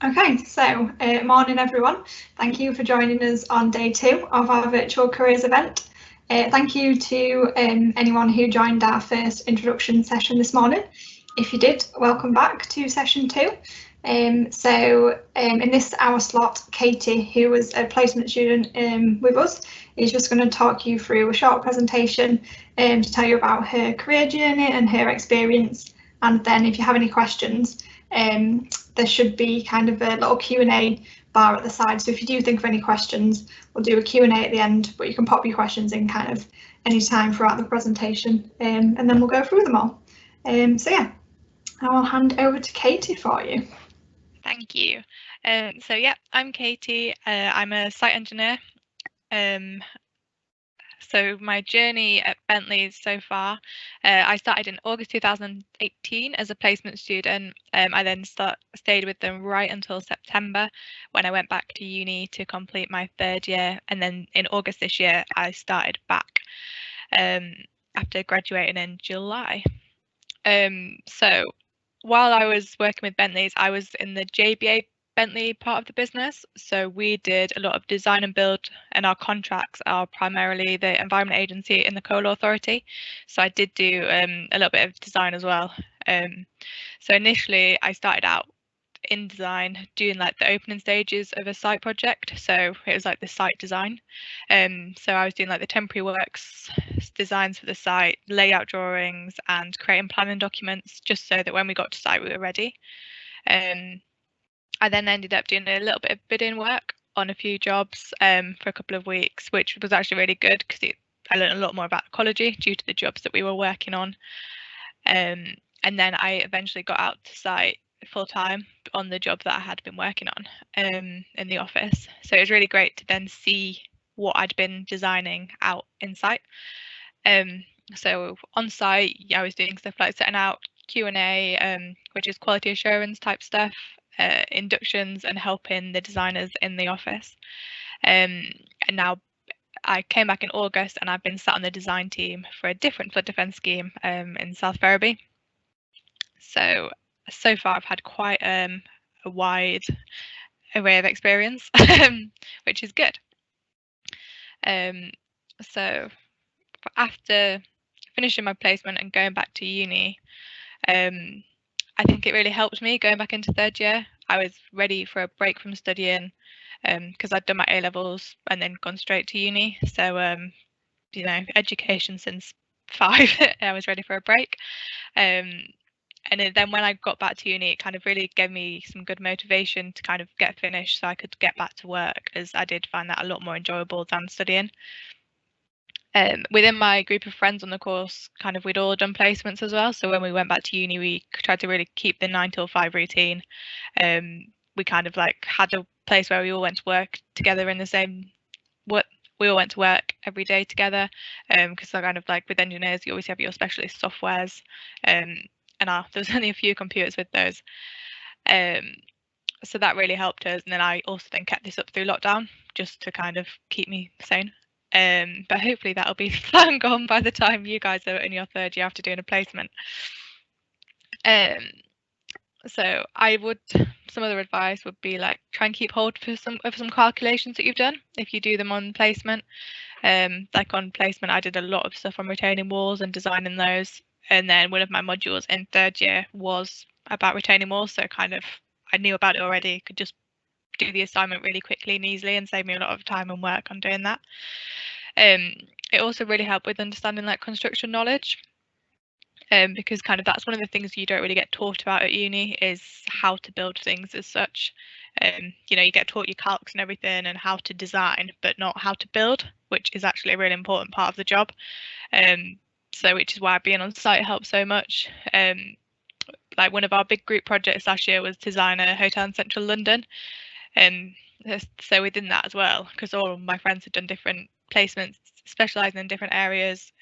Okay, so morning everyone. Thank you for joining us on day 2 of our virtual careers event. Thank you to anyone who joined our first introduction session this morning. If you did, welcome back to session 2. In this hour slot, Katie, who was a placement student with us, is just going to talk you through a short presentation to tell you about her career journey and her experience. And then if you have any questions, there should be kind of a little Q&A bar at the side. So if you do think of any questions, we'll do a Q&A at the end, but you can pop your questions in kind of any time throughout the presentation, and then we'll go through them all. So yeah, I will hand over to Katie for you. Thank you. So yeah, I'm Katie. I'm a site engineer. So my journey at Bentley so far, I started in August 2018 as a placement student. I then stayed with them right until September when I went back to uni to complete my 3rd year. And then in August this year, I started back after graduating in July. So while I was working with Bentley's, I was in the JBA Bentley part of the business. So we did a lot of design and build, and our contracts are primarily the Environment Agency and the Coal Authority. So I did do a little bit of design as well. So initially I started out in design doing like the opening stages of a site project, so it was like the site design. So I was doing like the temporary works designs for the site, layout drawings, and creating planning documents just so that when we got to site we were ready. I then ended up doing a little bit of bidding work on a few jobs for a couple of weeks, which was actually really good because I learned a lot more about ecology due to the jobs that we were working on. And then I eventually got out to site full-time on the job that I had been working on in the office. So it was really great to then see what I'd been designing out in site. So on site, I was doing stuff like setting out Q&A, which is quality assurance type stuff, inductions, and helping the designers in the office. And now I came back in August and I've been sat on the design team for a different flood defence scheme in South Ferriby. So far I've had quite a wide array of experience, which is good. So after finishing my placement and going back to uni, I think it really helped me going back into 3rd year. I was ready for a break from studying because I'd done my A-levels and then gone straight to uni. So, education since 5, I was ready for a break. And then when I got back to uni, it kind of really gave me some good motivation to kind of get finished so I could get back to work, as I did find that a lot more enjoyable than studying. Within my group of friends on the course, kind of we'd all done placements as well. So when we went back to uni, we tried to really keep the 9 till 5 routine. We kind of like had a place where we all went to work together in the same we all went to work every day together, because kind of like with engineers, you always have your specialist softwares, and there was only a few computers with those. So that really helped us. And then I also then kept this up through lockdown just to kind of keep me sane. But hopefully that'll be long gone by the time you guys are in your 3rd year after doing a placement. So some other advice would be like try and keep hold of some calculations that you've done if you do them on placement. Like on placement, I did a lot of stuff on retaining walls and designing those. And then one of my modules in 3rd year was about retaining walls, so kind of I knew about it already, could just do the assignment really quickly and easily and save me a lot of time and work on doing that. It also really helped with understanding like construction knowledge, because kind of that's one of the things you don't really get taught about at uni is how to build things as such. You get taught your calcs and everything and how to design, but not how to build, which is actually a really important part of the job. So which is why being on site helps so much. Like one of our big group projects last year was design a hotel in central London. So within that as well, because all of my friends had done different placements, specialising in different areas,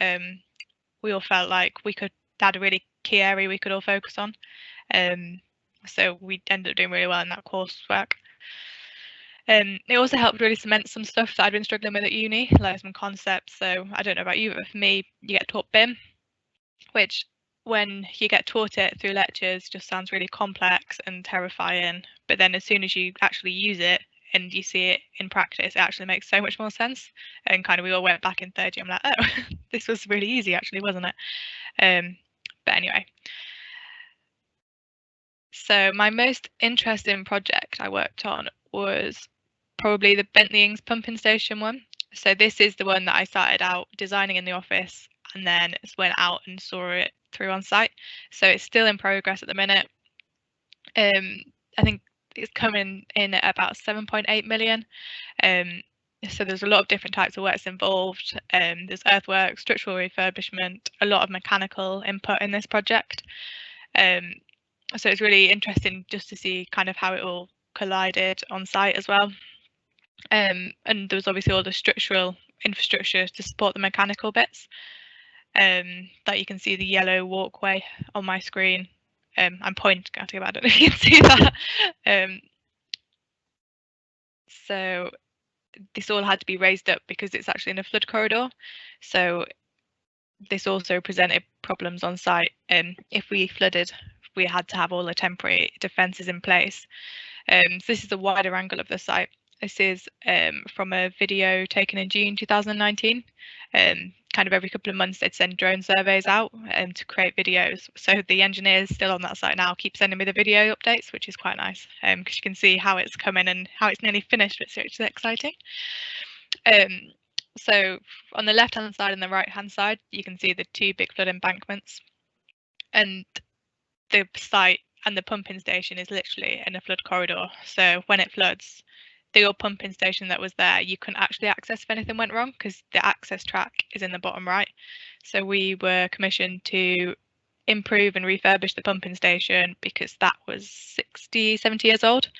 we all felt like we had a really key area we could all focus on. So we ended up doing really well in that coursework. It also helped really cement some stuff that I'd been struggling with at uni, like some concepts. So I don't know about you, but for me, you get taught BIM, which when you get taught it through lectures, just sounds really complex and terrifying. But then as soon as you actually use it and you see it in practice, it actually makes so much more sense. And kind of we all went back in third year. I'm like, oh, this was really easy, actually, wasn't it? But anyway. So my most interesting project I worked on was probably the Bentley's pumping station one. So this is the one that I started out designing in the office and then went out and saw it through on site. So it's still in progress at the minute. I think it's coming in at about 7.8 million. So there's a lot of different types of works involved. There's earthwork, structural refurbishment, a lot of mechanical input in this project. So it's really interesting just to see kind of how it all collided on site as well. And there was obviously all the structural infrastructure to support the mechanical bits. That you can see the yellow walkway on my screen. I'm pointing at it, but I don't know if you can see that. So this all had to be raised up because it's actually in a flood corridor. So this also presented problems on site. If we flooded, we had to have all the temporary defences in place. So this is a wider angle of the site. This is from a video taken in June 2019. Kind of every couple of months they'd send drone surveys out to create videos. So the engineers still on that site now keep sending me the video updates, which is quite nice because you can see how it's coming and how it's nearly finished, which is exciting. So on the left hand side and the right hand side, you can see the two big flood embankments, and the site and the pumping station is literally in a flood corridor. So when it floods, the old pumping station that was there, you couldn't actually access if anything went wrong because the access track is in the bottom right. So we were commissioned to improve and refurbish the pumping station because that was 60, 70 years old.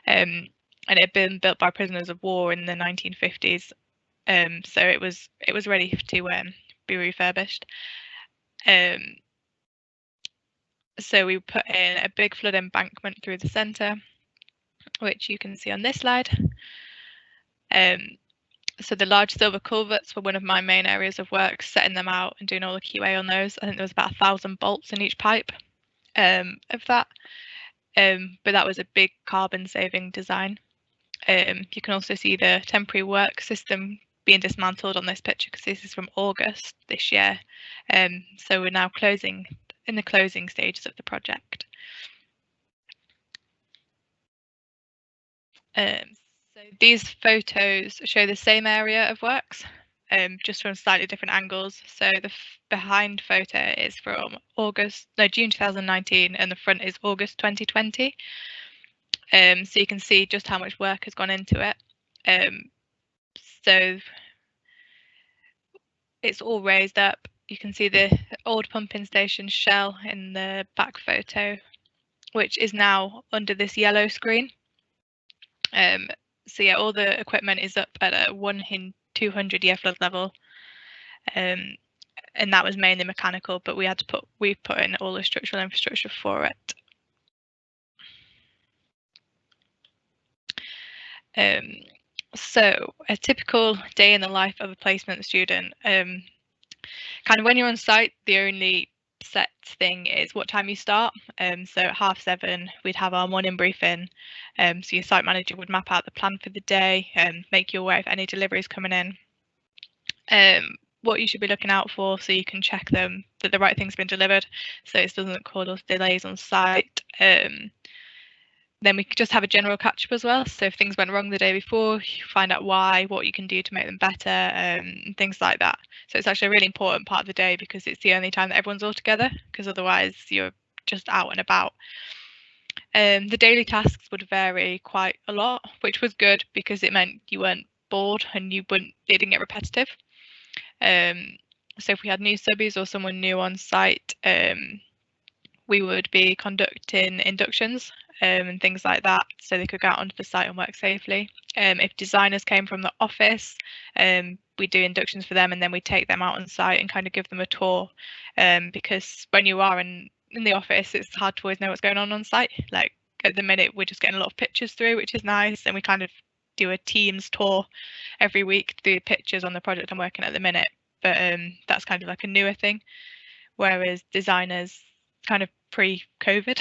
And it had been built by prisoners of war in the 1950s. So it was ready to be refurbished. So we put in a big flood embankment through the centre, which you can see on this slide. So the large silver culverts were one of my main areas of work, setting them out and doing all the QA on those. I think there was about 1,000 bolts in each pipe of that. But that was a big carbon saving design. You can also see the temporary work system being dismantled on this picture because this is from August this year. So we're now in the closing stages of the project. So these photos show the same area of works, just from slightly different angles. So the behind photo is from June 2019, and the front is August 2020. So you can see just how much work has gone into it. So it's all raised up. You can see the old pumping station shell in the back photo, which is now under this yellow screen. So yeah, all the equipment is up at a 1 in 200 year flood level, and that was mainly mechanical, but we put in all the structural infrastructure for it. So a typical day in the life of a placement student. Kind of when you're on site, the only set thing is what time you start. So at 7:30 we'd have our morning briefing. So your site manager would map out the plan for the day and make you aware of any deliveries coming in. What you should be looking out for so you can check them that the right thing's been delivered, so it doesn't cause delays on site. Then we could just have a general catch up as well. So if things went wrong the day before, you find out why, what you can do to make them better, and things like that. So it's actually a really important part of the day because it's the only time that everyone's all together, because otherwise you're just out and about. The daily tasks would vary quite a lot, which was good because it meant you weren't bored and it didn't get repetitive. So if we had new subbies or someone new on site, we would be conducting inductions and things like that, so they could go out onto the site and work safely. If designers came from the office, we do inductions for them, and then we take them out on site and kind of give them a tour, because when you are in the office, it's hard to always know what's going on site. Like at the minute, we're just getting a lot of pictures through, which is nice, and we kind of do a Teams tour every week to do pictures on the project I'm working at the minute. But that's kind of like a newer thing. whereas designers kind of pre-COVID,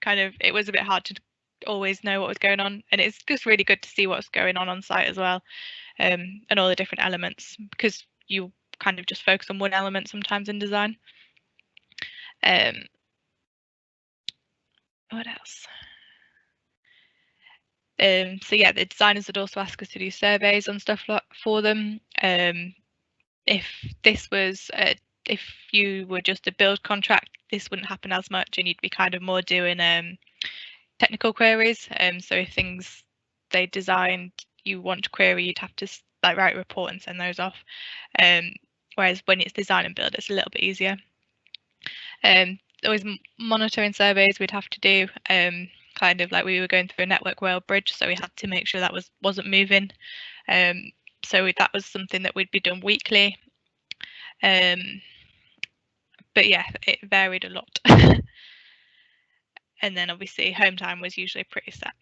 kind of it was a bit hard to always know what was going on, and it's just really good to see what's going on site as well, and all the different elements, because you kind of just focus on one element sometimes in design. What else? So yeah, the designers would also ask us to do surveys and stuff for them. If this was if you were just a build contract, this wouldn't happen as much, and you'd be kind of more doing technical queries. So if things they designed you want to query, you'd have to like write a report and send those off. Whereas when it's design and build, it's a little bit easier. Always monitoring surveys we'd have to do. Kind of like we were going through a network rail bridge, so we had to make sure that wasn't moving. So that was something that would be done weekly. But yeah, it varied a lot. And then obviously home time was usually pretty set.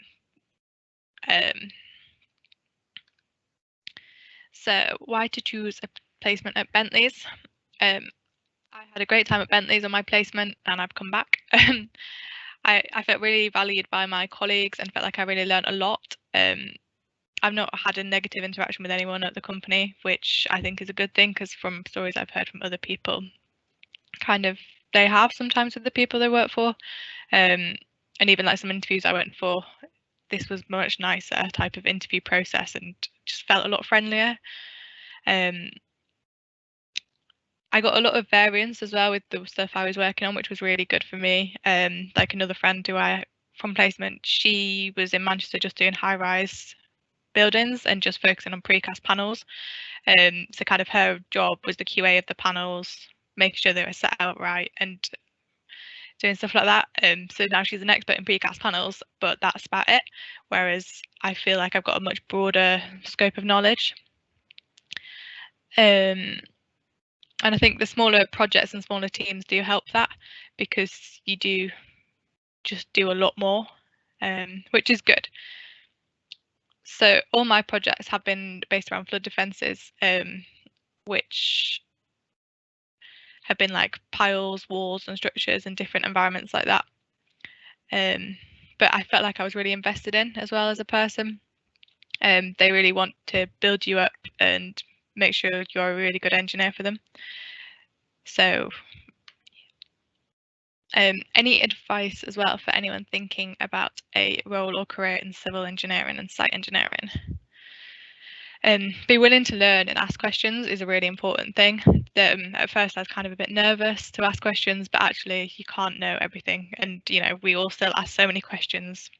So why to choose a placement at Bentley's? I had a great time at Bentley's on my placement, and I've come back. I felt really valued by my colleagues and felt like I really learned a lot. I've not had a negative interaction with anyone at the company, which I think is a good thing, because from stories I've heard from other people, kind of they have sometimes with the people they work for. And even like some interviews I went for, this was much nicer type of interview process and just felt a lot friendlier. I got a lot of variance as well with the stuff I was working on, which was really good for me. Like another friend who I from placement, she was in Manchester just doing high-rise buildings and just focusing on precast panels. So kind of her job was the QA of the panels, making sure they were set out right and doing stuff like that. So now she's an expert in precast panels, but that's about it. Whereas I feel like I've got a much broader scope of knowledge. And I think the smaller projects and smaller teams do help that, because you do just do a lot more, which is good. So all my projects have been based around flood defences, which have been like piles, walls and structures and different environments like that. But I felt like I was really invested in as well as a person. They really want to build you up and make sure you're a really good engineer for them. So any advice as well for anyone thinking about a role or career in civil engineering and site engineering? Be willing to learn and ask questions is a really important thing. At first I was kind of a bit nervous to ask questions, but actually you can't know everything, and you know we all still ask so many questions,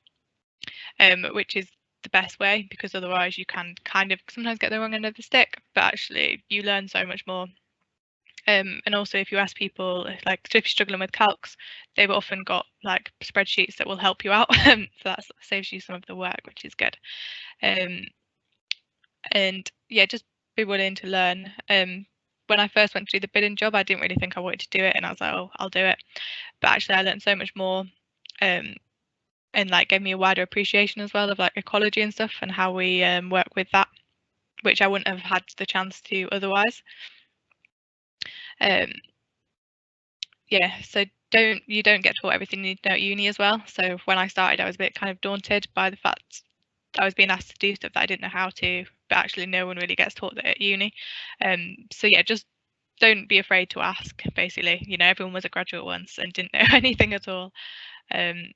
which is the best way, because otherwise you can kind of sometimes get the wrong end of the stick, but actually you learn so much more. And also if you ask people, like so if you're struggling with calcs, they've often got like spreadsheets that will help you out. So that saves you some of the work, which is good. And yeah, just be willing to learn. When I first went to do the bidding job, I didn't really think I wanted to do it, and I was like, oh, I'll do it. But actually I learned so much more, and like gave me a wider appreciation as well of like ecology and stuff and how we work with that, which I wouldn't have had the chance to otherwise. Yeah, so you don't get taught everything you need to know at uni as well. So when I started, I was a bit kind of daunted by the fact that I was being asked to do stuff that I didn't know how to, but actually no one really gets taught that at uni. So yeah, just don't be afraid to ask, basically. You know, everyone was a graduate once and didn't know anything at all. And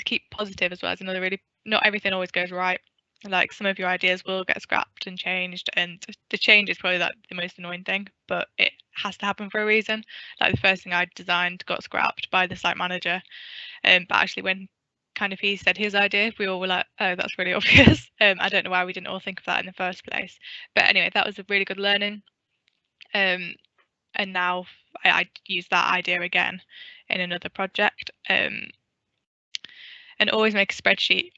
keep positive as well is another really, not everything always goes right. Like some of your ideas will get scrapped and changed, and the change is probably like the most annoying thing, but it has to happen for a reason. Like the first thing I designed got scrapped by the site manager, but actually when kind of he said his idea, we all were like, oh, that's really obvious. I don't know why we didn't all think of that in the first place, but anyway, that was a really good learning. And now I use that idea again in another project. And always make a spreadsheet.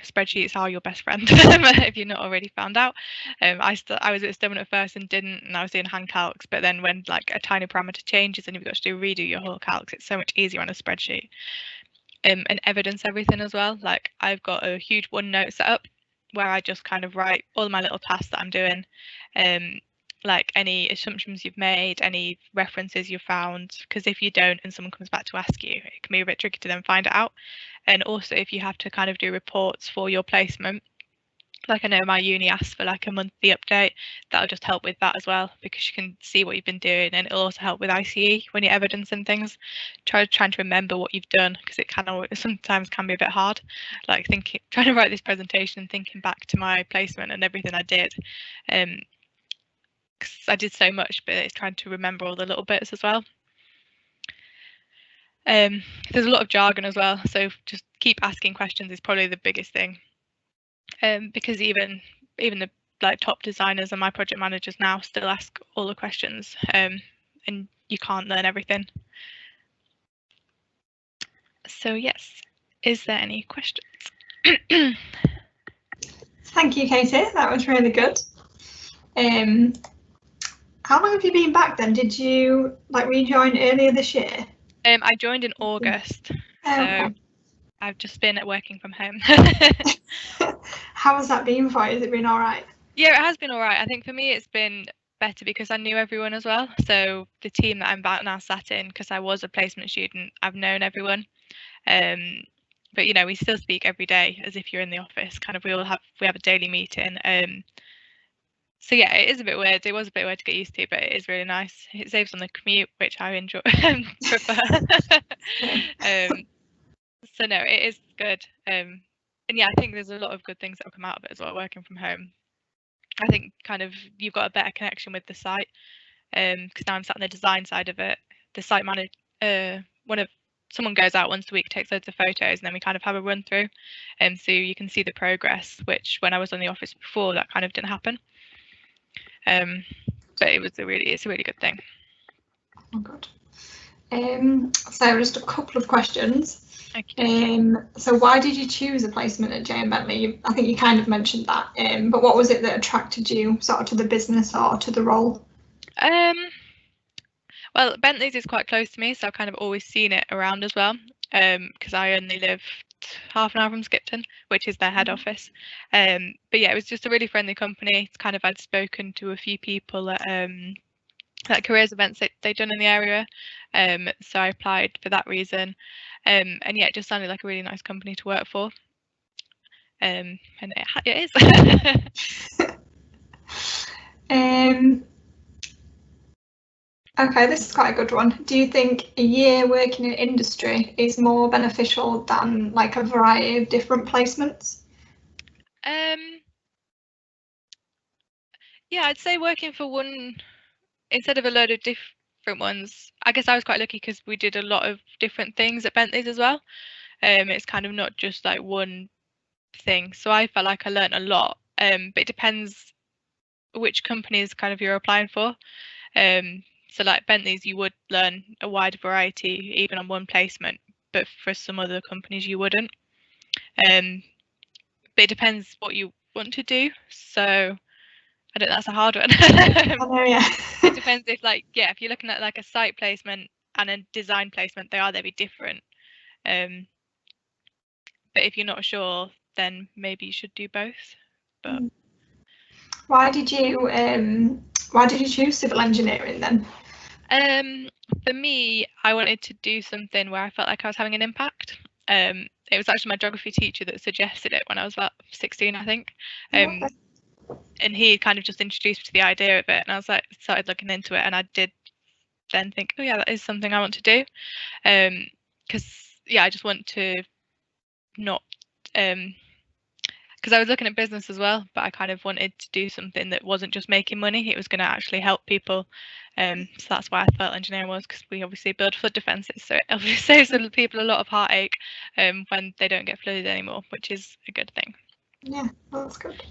Spreadsheets are your best friend if you're not already found out. I was a bit stubborn at first and didn't, and I was doing hand calcs, but then when like a tiny parameter changes and you've got to redo your whole calcs, it's so much easier on a spreadsheet. And evidence everything as well. Like I've got a huge OneNote set up where I just kind of write all my little tasks that I'm doing, like any assumptions you've made, any references you've found, because if you don't and someone comes back to ask you, it can be a bit tricky to then find it out. And also if you have to kind of do reports for your placement, like I know my uni asks for like a monthly update, that'll just help with that as well, because you can see what you've been doing, and it'll also help with ICE when you're evidencing things. Trying to remember what you've done, because it sometimes can be a bit hard, like trying to write this presentation and thinking back to my placement and everything I did, because I did so much, but it's trying to remember all the little bits as well. There's a lot of jargon as well, so just keep asking questions is probably the biggest thing. Because even the like top designers and my project managers now still ask all the questions, and you can't learn everything. So yes, is there any questions? Thank you, Katie, that was really good. How long have you been back then? Did you like rejoin earlier this year? I joined in August, Okay. so I've just been working from home. How has that been for you? Has it been all right? Yeah, it has been all right. I think for me it's been better because I knew everyone as well. So the team that I'm now sat in, because I was a placement student, I've known everyone. But you know, we still speak every day as if you're in the office. Kind of, we have a daily meeting. So yeah, it is a bit weird. It was a bit weird to get used to, but it is really nice. It saves on the commute, which I enjoy, prefer. So no, it is good. And yeah, I think there's a lot of good things that will come out of it as well, working from home. I think kind of you've got a better connection with the site, because now I'm sat on the design side of it. The site manager, someone goes out once a week, takes loads of photos, and then we kind of have a run through, and so you can see the progress, which when I was in the office before, that kind of didn't happen. But it's a really good thing. Oh, good. So just a couple of questions. Okay. So why did you choose a placement at JN Bentley? I think you kind of mentioned that, but what was it that attracted you sort of to the business or to the role? Well, Bentley's is quite close to me, so I've kind of always seen it around as well, because I only lived half an hour from Skipton, which is their head office. But yeah, it was just a really friendly company. It's kind of, I'd spoken to a few people at careers events that they'd done in the area, so I applied for that reason. And yeah, it just sounded like a really nice company to work for. And it is. Okay, this is quite a good one. Do you think a year working in industry is more beneficial than like a variety of different placements? Yeah, I'd say working for one instead of a load of different ones. I guess I was quite lucky because we did a lot of different things at Bentley's as well. It's kind of not just like one thing, so I felt like I learned a lot. But it depends which companies kind of you're applying for. So like Bentley's, you would learn a wide variety even on one placement, but for some other companies you wouldn't. But it depends what you want to do. So I don't know, that's a hard one. Yeah. It depends if you're looking at like a site placement and a design placement, they'll be different. But if you're not sure, then maybe you should do both. But why did you choose civil engineering then? For me, I wanted to do something where I felt like I was having an impact. It was actually my geography teacher that suggested it when I was about 16, I think. And he kind of just introduced me to the idea of it, and I was like, started looking into it, and I did then think, oh yeah, that is something I want to do. Because yeah, I just want to not because I was looking at business as well, but I kind of wanted to do something that wasn't just making money, it was going to actually help people. So that's why I felt engineering was, because we obviously build flood defences, so it obviously saves people a lot of heartache when they don't get flooded anymore, which is a good thing. Yeah, that's good.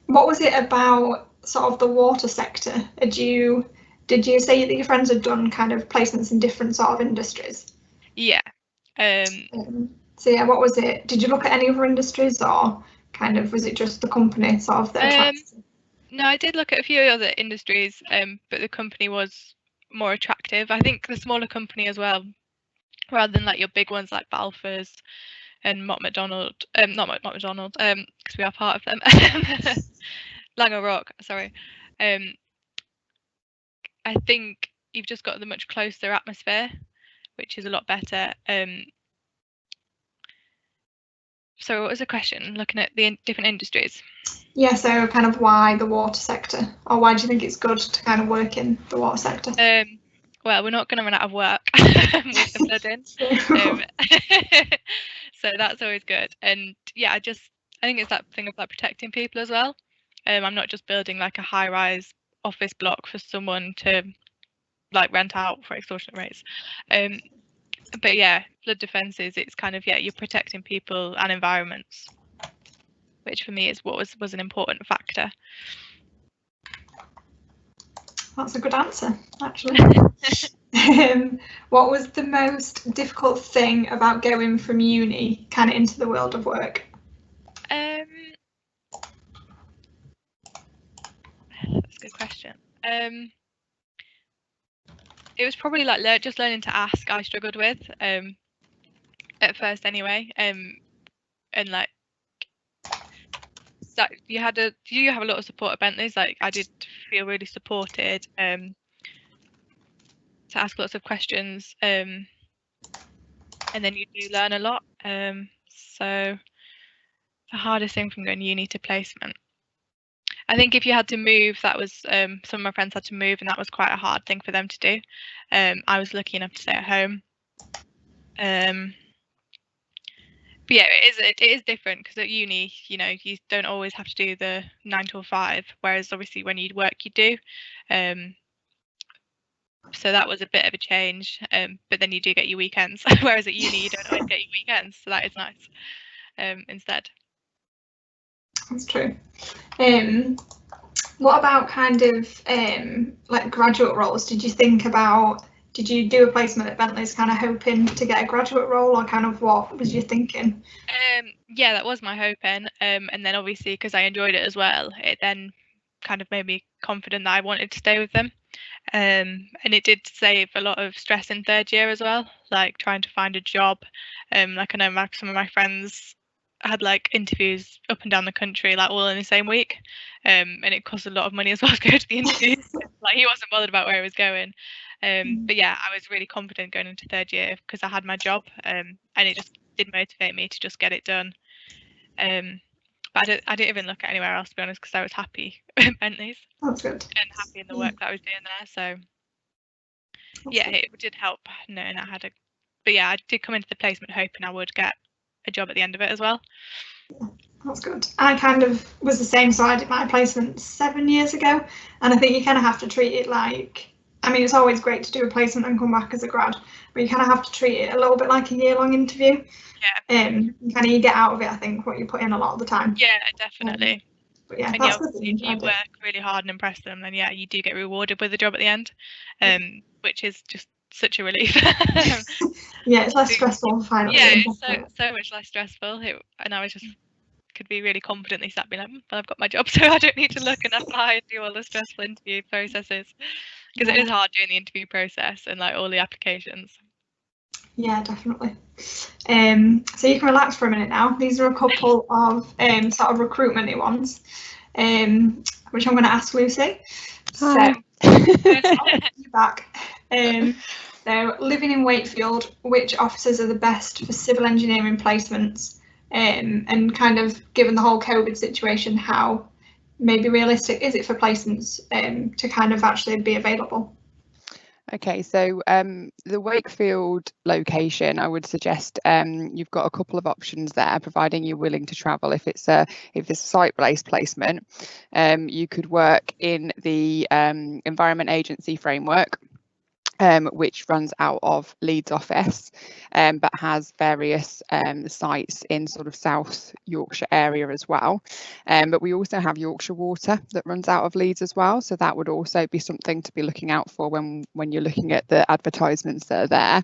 What was it about sort of the water sector? Did you say that your friends had done kind of placements in different sort of industries? Yeah. So yeah, what was it? Did you look at any other industries, or kind of was it just the company sort of that attracted you? No, I did look at a few other industries, but the company was more attractive. I think the smaller company as well, rather than like your big ones like Balfour's and Mott MacDonald, not Mott MacDonald, because we are part of them. Langer Rock, sorry. I think you've just got the much closer atmosphere, which is a lot better. So what was the question? Looking at the different industries? Yeah, so kind of why the water sector, or why do you think it's good to kind of work in the water sector? Well, we're not going to run out of work with the flooding. So that's always good. And yeah, I think it's that thing of like protecting people as well. I'm not just building like a high-rise office block for someone to like rent out for extortionate rates. But yeah, flood defences, it's kind of, yeah, you're protecting people and environments, which for me is what was an important factor. That's a good answer, actually. What was the most difficult thing about going from uni kind of into the world of work? That's a good question. It was probably like just learning to ask. I struggled with at first anyway. And like that, you have a lot of support at Bentley's. Like I did feel really supported. To ask lots of questions. And then you do learn a lot. So the hardest thing from going uni to placement. I think if you had to move, that was some of my friends had to move, and that was quite a hard thing for them to do. I was lucky enough to stay at home. But yeah, it is different because at uni, you know, you don't always have to do the 9 till 5, whereas obviously when you work, you do. So that was a bit of a change, but then you do get your weekends, whereas at uni you don't always get your weekends, so that is nice instead. That's true. What about kind of like graduate roles? Did you do a placement at Bentley's kind of hoping to get a graduate role, or kind of what was you thinking? Yeah, that was my hoping, and then obviously because I enjoyed it as well, it then kind of made me confident that I wanted to stay with them. And it did save a lot of stress in third year as well, like trying to find a job. Like I know some of my friends had like interviews up and down the country, like all in the same week, and it cost a lot of money as well to go to the interviews. Like he wasn't bothered about where he was going. But yeah, I was really confident going into third year because I had my job, and it just did motivate me to just get it done. But I didn't even look at anywhere else, to be honest, because I was happy at Bentley's. That's good. And happy in the work that I was doing there. So yeah, it did help knowing I had but yeah, I did come into the placement hoping I would get a job at the end of it as well. That's good. I kind of was the same, so I did my placement 7 years ago, and I think you kind of have to treat it like, I mean, it's always great to do a placement and come back as a grad, but you kind of have to treat it a little bit like a year-long interview. Yeah. Kind of you get out of it, I think, what you put in a lot of the time. Yeah, definitely. But yeah, and that's yeah, if you work really hard and impress them, then yeah, you do get rewarded with a job at the end, which is just such a relief. Yeah, it's less stressful finally. Yeah, it's so much less stressful. And I was just could be really confidently sat being like, but I've got my job, so I don't need to look and apply and do all the stressful interview processes, because it is hard doing the interview process and like all the applications. Yeah, definitely. So you can relax for a minute now. These are a couple of sort of recruitment-y ones, which I'm going to ask Lucy. Hi. So, you're back. So, living in Wakefield, which offices are the best for civil engineering placements? And kind of given the whole COVID situation, how maybe realistic is it for placements to kind of actually be available? Okay, so the Wakefield location, I would suggest you've got a couple of options there, providing you're willing to travel. If it's a site-based placement, you could work in the Environment Agency framework, which runs out of Leeds office, but has various sites in sort of South Yorkshire area as well. But we also have Yorkshire Water that runs out of Leeds as well, so that would also be something to be looking out for when you're looking at the advertisements that are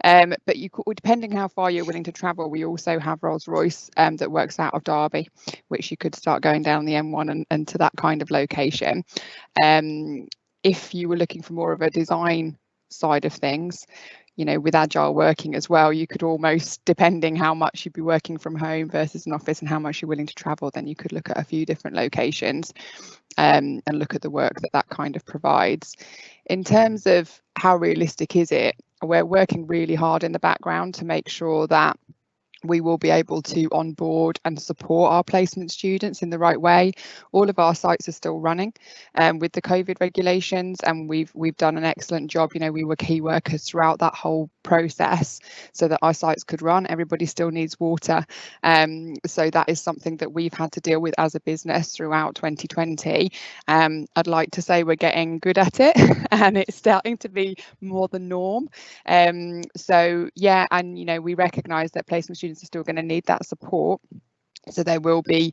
there. But you could, depending how far you're willing to travel, we also have Rolls-Royce that works out of Derby, which you could start going down the M1 and to that kind of location. If you were looking for more of a design side of things. You know, with agile working as well, you could almost, depending how much you'd be working from home versus an office and how much you're willing to travel, then you could look at a few different locations and look at the work that that kind of provides. In terms of how realistic is it, we're working really hard in the background to make sure that we will be able to onboard and support our placement students in the right way. All of our sites are still running with the COVID regulations, and we've done an excellent job. You know, we were key workers throughout that whole process so that our sites could run. Everybody still needs water. So that is something that we've had to deal with as a business throughout 2020. I'd like to say we're getting good at it and it's starting to be more the norm. So yeah, and you know, we recognise that placement students are still going to need that support. So there will be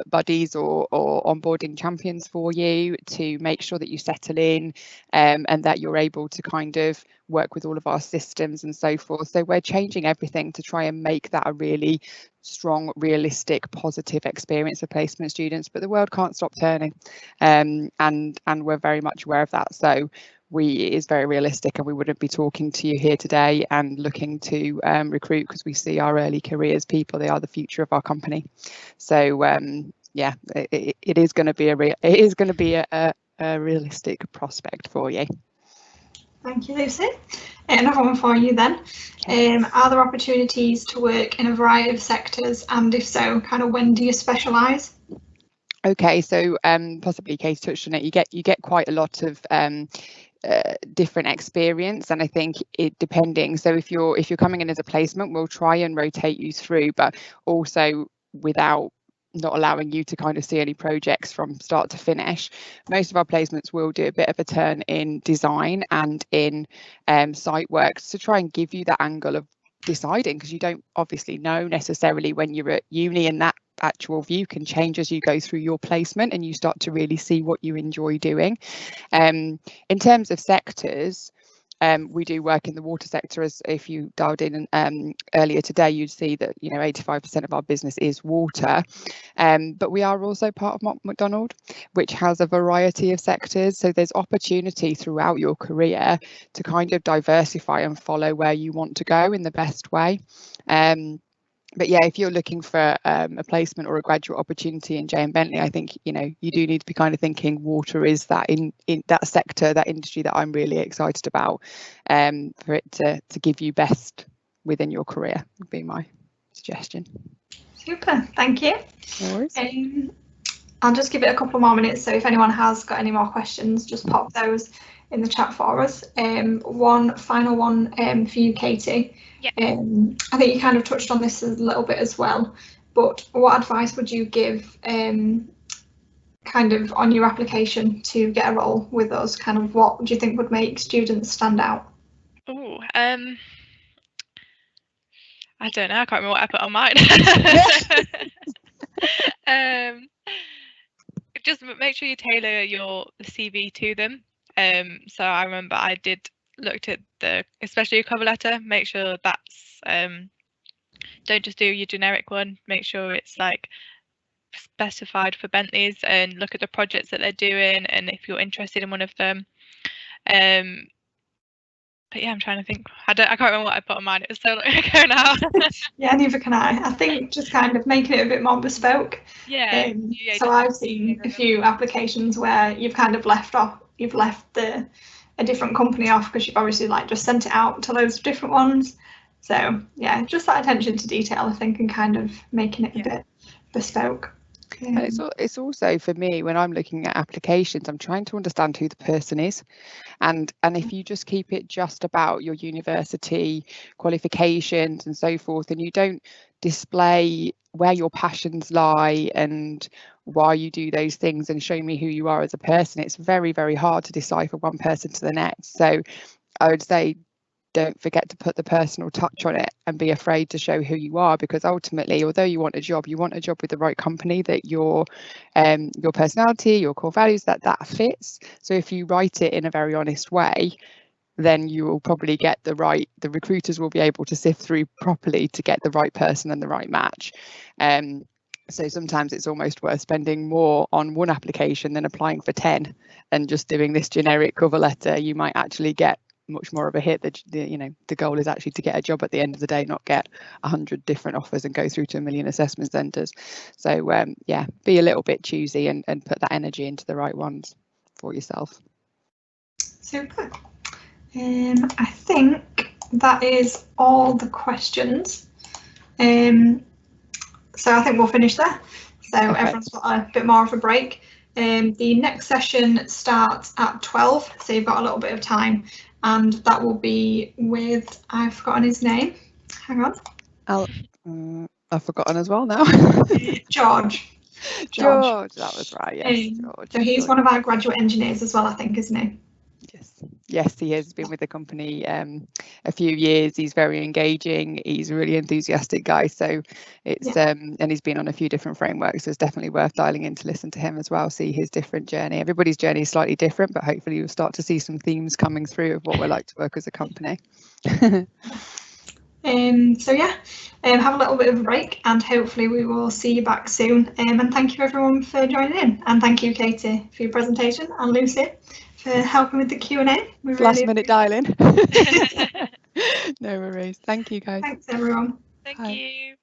buddies or onboarding champions for you to make sure that you settle in and that you're able to kind of work with all of our systems and so forth. So we're changing everything to try and make that a really strong, realistic, positive experience for placement students. But the world can't stop turning, and we're very much aware of that. So it is very realistic, and we wouldn't be talking to you here today and looking to recruit because we see our early careers people. They are the future of our company. So yeah, it is going to be a realistic prospect for you. Thank you, Lucy. Another one for you then. Are there opportunities to work in a variety of sectors, and if so, kind of when do you specialise? Okay, so possibly Kate touched on it. You get quite a lot of different experience, and I think it depending. So if you're coming in as a placement, we'll try and rotate you through, but also without not allowing you to kind of see any projects from start to finish. Most of our placements will do a bit of a turn in design and in site works to try and give you that angle of deciding, because you don't obviously know necessarily when you're at uni, and that actual view can change as you go through your placement and you start to really see what you enjoy doing. In terms of sectors, we do work in the water sector. As if you dialed in earlier today, you'd see that 85% of our business is water, but we are also part of McDonald, which has a variety of sectors. So there's opportunity throughout your career to kind of diversify and follow where you want to go in the best way. But yeah, if you're looking for a placement or a graduate opportunity in JN Bentley, I think you do need to be kind of thinking water is that in that sector, that industry that I'm really excited about, for it to give you best within your career would be my suggestion. Super, thank you. No worries. I'll just give it a couple more minutes, so if anyone has got any more questions, just pop those in the chat for us. One final one for you, Katie. Yeah. I think you kind of touched on this a little bit as well, but what advice would you give kind of on your application to get a role with us? Kind of what do you think would make students stand out? Oh, I don't know. I can't remember what I put on mine. Just make sure you tailor your CV to them. So I remember I looked at especially your cover letter, make sure that's don't just do your generic one, make sure it's like specified for Bentleys, and look at the projects that they're doing and if you're interested in one of them. But yeah, I'm trying to think. I can't remember what I put on mine. It was so long ago now. Yeah, neither can I. I think just kind of making it a bit more bespoke. Yeah. So I've seen a few applications where you've kind of left a different company off because you've obviously just sent it out to loads of different ones. So yeah, just that attention to detail, I think, and kind of making it a bit bespoke. And it's also, for me, when I'm looking at applications, I'm trying to understand who the person is, and if you just keep it just about your university qualifications and so forth, and you don't display where your passions lie and why you do those things and show me who you are as a person, it's very, very hard to decipher one person to the next. So I would say don't forget to put the personal touch on it and be afraid to show who you are, because ultimately, although you want a job with the right company that your personality, your core values, that fits. So if you write it in a very honest way, then you will probably get the recruiters will be able to sift through properly to get the right person and the right match. So sometimes it's almost worth spending more on one application than applying for 10 and just doing this generic cover letter. You might actually get much more of a hit. The goal is actually to get a job at the end of the day, not get 100 different offers and go through to 1 million assessment centres. So yeah, be a little bit choosy and put that energy into the right ones for yourself. Super. I think that is all the questions. So I think we'll finish there. So okay. Everyone's got a bit more of a break. The next session starts at 12, so you've got a little bit of time, and that will be with, I've forgotten his name. Hang on. I've forgotten as well now. George, that was right. Yes, George. So he's one of our graduate engineers as well, I think, isn't he? Yes, he has been with the company a few years. He's very engaging. He's a really enthusiastic guy. So it's and he's been on a few different frameworks. So it's definitely worth dialing in to listen to him as well. See his different journey. Everybody's journey is slightly different, but hopefully you'll start to see some themes coming through of what we're like to work as a company. So yeah, have a little bit of a break, and hopefully we will see you back soon. And thank you everyone for joining in, and thank you Katie for your presentation, and Lucy for helping with the Q&A. Last minute dialing. No worries. Thank you guys. Thanks everyone. Thank Bye. you.